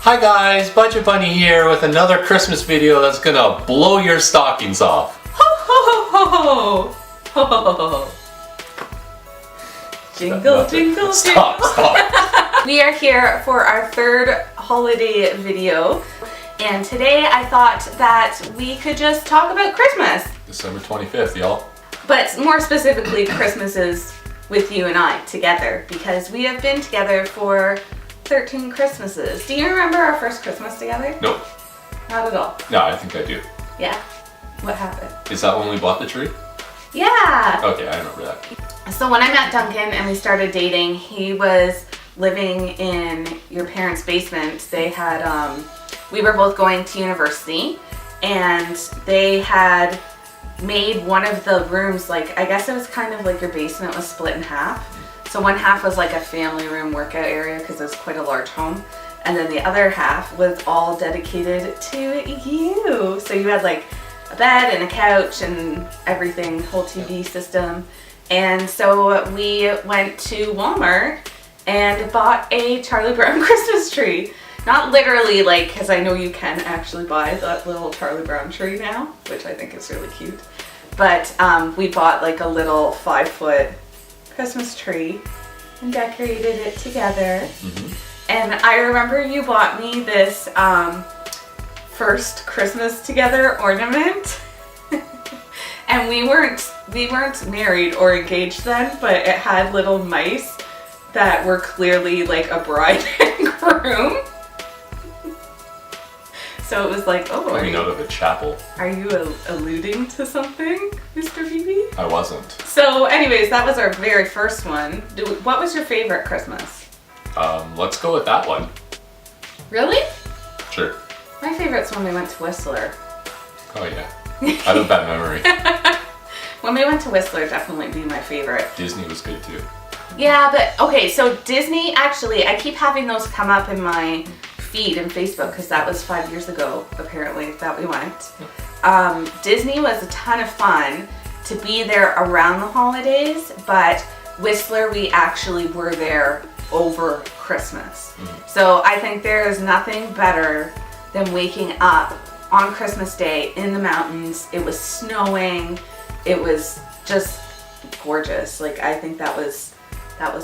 Hi guys, Budget Bunny here with another Christmas video that's gonna blow your stockings off. Ho ho ho ho ho ho ho ho. Jingle jingle Stop, jingle. stop. We are here for our third holiday video, and today I thought that we could just talk about Christmas. December 25th, y'all. But more specifically, Christmas is with you and I together, because we have been together for 13 Christmases. Do you remember our first Christmas together? Nope. Not at all. No, I think I do. Yeah? What happened? Is that when we bought the tree? Yeah! Okay, I remember that. So when I met Duncan and we started dating, he was living in your parents' basement. They had, we were both going to university, and they had made one of the rooms, like, I guess it was kind of like your basement was split in half. So one half was like a family room workout area because it was quite a large home. And then the other half was all dedicated to you. So you had like a bed and a couch and everything, whole TV system. And so we went to Walmart and bought a Charlie Brown Christmas tree. Not literally, like, because I know you can actually buy that little Charlie Brown tree now, which I think is really cute. But we bought like a little 5-foot Christmas tree and decorated it together. Mm-hmm. And I remember you bought me this first Christmas together ornament. And we weren't married or engaged then, but it had little mice that were clearly like a bride and groom. So it was like, oh, Coming out of a chapel. Are you alluding to something, Mr. BB? I wasn't. So anyways, that was our very first one. What was your favorite Christmas? Let's go with that one. Really? Sure. My favorite's when we went to Whistler. Oh yeah. I have a bad memory. When we went to Whistler, definitely be my favorite. Disney was good too. Yeah, but okay, so Disney, actually, I keep having those come up in my feed in Facebook because that was 5 years ago, apparently, that we went. Disney was a ton of fun to be there around the holidays, but Whistler, we actually were there over Christmas. Mm-hmm. So I think there is nothing better than waking up on Christmas Day in the mountains. It was snowing. It was just gorgeous. Like, I think that was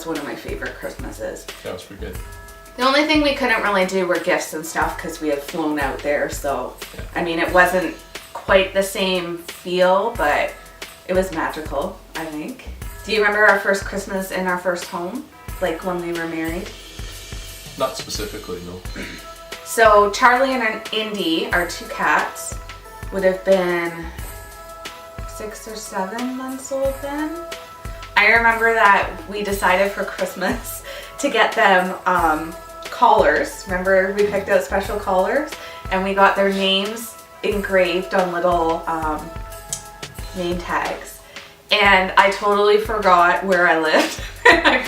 one of my favorite Christmases. That was pretty good. The only thing we couldn't really do were gifts and stuff because we had flown out there. So, yeah. I mean, it wasn't quite the same feel, but it was magical, I think. Do you remember our first Christmas in our first home? Like when we were married? Not specifically, no. So Charlie and Indy, our two cats, would have been 6 or 7 months old then. I remember that we decided for Christmas to get them collars. Remember, we picked out special collars and we got their names engraved on little name tags. And I totally forgot where I lived. I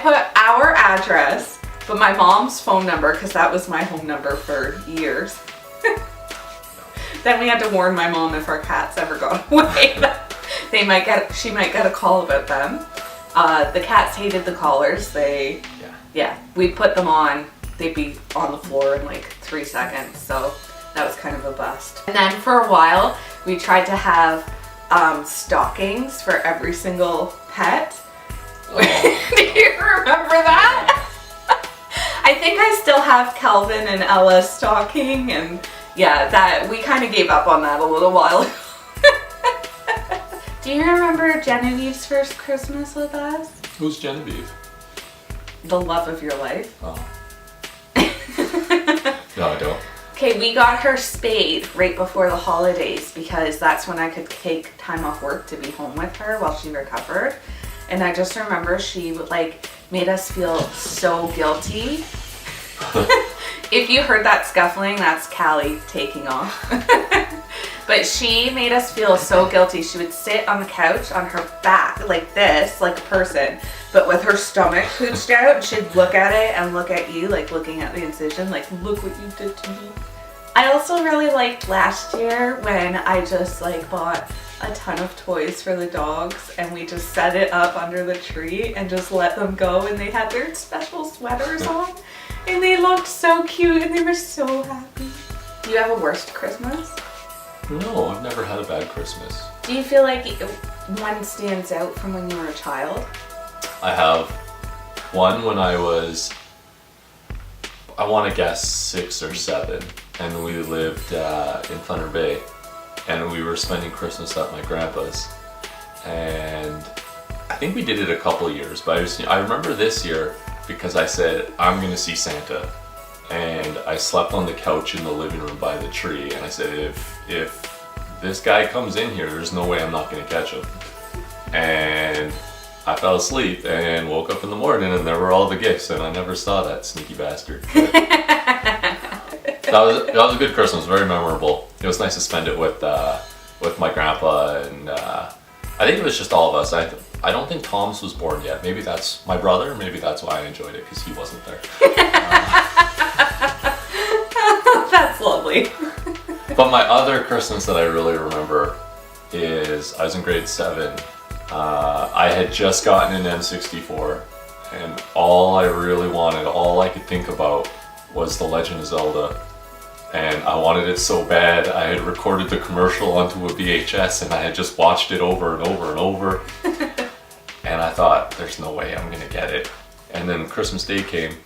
put our address, but my mom's phone number, because that was my home number for years. Then we had to warn my mom if our cats ever got away that she might get a call about them. The cats hated the collars. We put them on, they'd be on the floor in like 3 seconds. So that was kind of a bust. And then for a while, we tried to have stockings for every single pet. Oh. Do you remember that? I think I still have Calvin and Ella's stocking, and yeah, that we kind of gave up on that a little while ago. Do you remember Genevieve's first Christmas with us? Who's Genevieve? The love of your life. Oh. No, I don't. Okay, we got her spayed right before the holidays because that's when I could take time off work to be home with her while she recovered. And I just remember she made us feel so guilty. If you heard that scuffling, that's Callie taking off. But she made us feel so guilty. She would sit on the couch on her back like this, like a person, but with her stomach pooched out, and she'd look at it and look at you, like looking at the incision, like, look what you did to me. I also really liked last year when I just like bought a ton of toys for the dogs, and we just set it up under the tree and just let them go, and they had their special sweaters on, and they looked so cute, and they were so happy. Do you have a worst Christmas? No, I've never had a bad Christmas. Do you feel like one stands out from when you were a child? I have one when I was, I want to guess 6 or 7, and we lived in Thunder Bay, and we were spending Christmas at my grandpa's, and I think we did it a couple of years, but I remember this year because I said, I'm going to see Santa, and I slept on the couch in the living room by the tree, and I said, if this guy comes in here, there's no way I'm not going to catch him. And I fell asleep and woke up in the morning, and there were all the gifts, and I never saw that sneaky bastard. That was a good Christmas, very memorable. It was nice to spend it with my grandpa, and I think it was just all of us. I don't think Tom's was born yet. Maybe that's my brother. Maybe that's why I enjoyed it, because he wasn't there. That's lovely. But my other Christmas that I really remember is I was in grade 7. I had just gotten an N64, and all I really wanted, all I could think about was The Legend of Zelda. And I wanted it so bad, I had recorded the commercial onto a VHS, and I had just watched it over and over and over. And I thought, there's no way I'm gonna get it. And then Christmas Day came,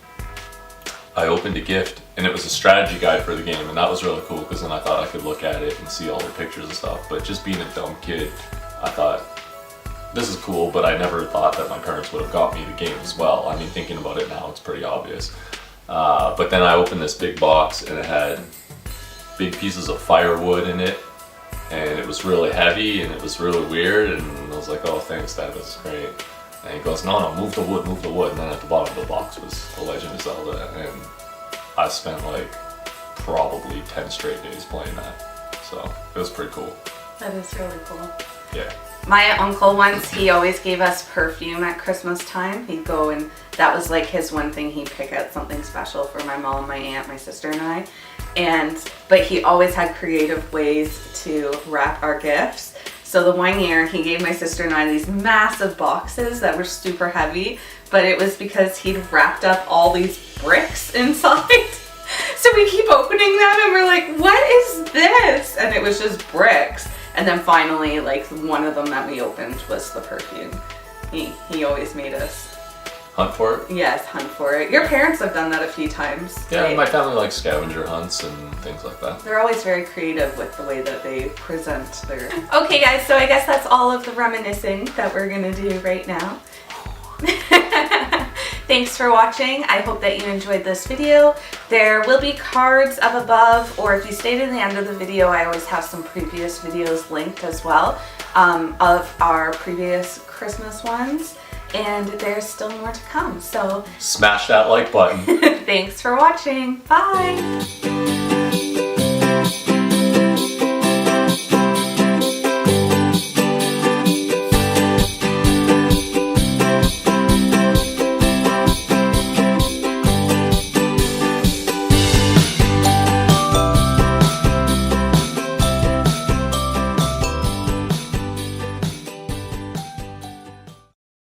I opened a gift, and it was a strategy guide for the game, and that was really cool, because then I thought I could look at it and see all the pictures and stuff. But just being a dumb kid, I thought, this is cool, but I never thought that my parents would have got me the game as well. I mean, thinking about it now, it's pretty obvious. But then I opened this big box, and it had big pieces of firewood in it, and it was really heavy, and it was really weird, and I was like, oh, thanks, Dad, that's great. And he goes, no, move the wood, move the wood. And then at the bottom of the box was The Legend of Zelda, and I spent like probably 10 straight days playing that. So it was pretty cool. That is really cool. Yeah. My uncle once, he always gave us perfume at Christmas time. He'd go, and that was like his one thing. He'd pick out something special for my mom, my aunt, my sister, and I. But he always had creative ways to wrap our gifts. So the one year, he gave my sister and I these massive boxes that were super heavy, but it was because he'd wrapped up all these bricks inside. So we keep opening them, and we're like, what is this? And it was just bricks. And then finally, like, one of them that we opened was the perfume. He always made us hunt for it? Yes, hunt for it. Your parents have done that a few times. Yeah, my family likes scavenger hunts and things like that. They're always very creative with the way that they present their... Okay guys, so I guess that's all of the reminiscing that we're gonna do right now. Thanks for watching. I hope that you enjoyed this video. There will be cards up above, or if you stay to the end of the video, I always have some previous videos linked as well of our previous Christmas ones. And there's still more to come, so... Smash that like button. Thanks for watching. Bye!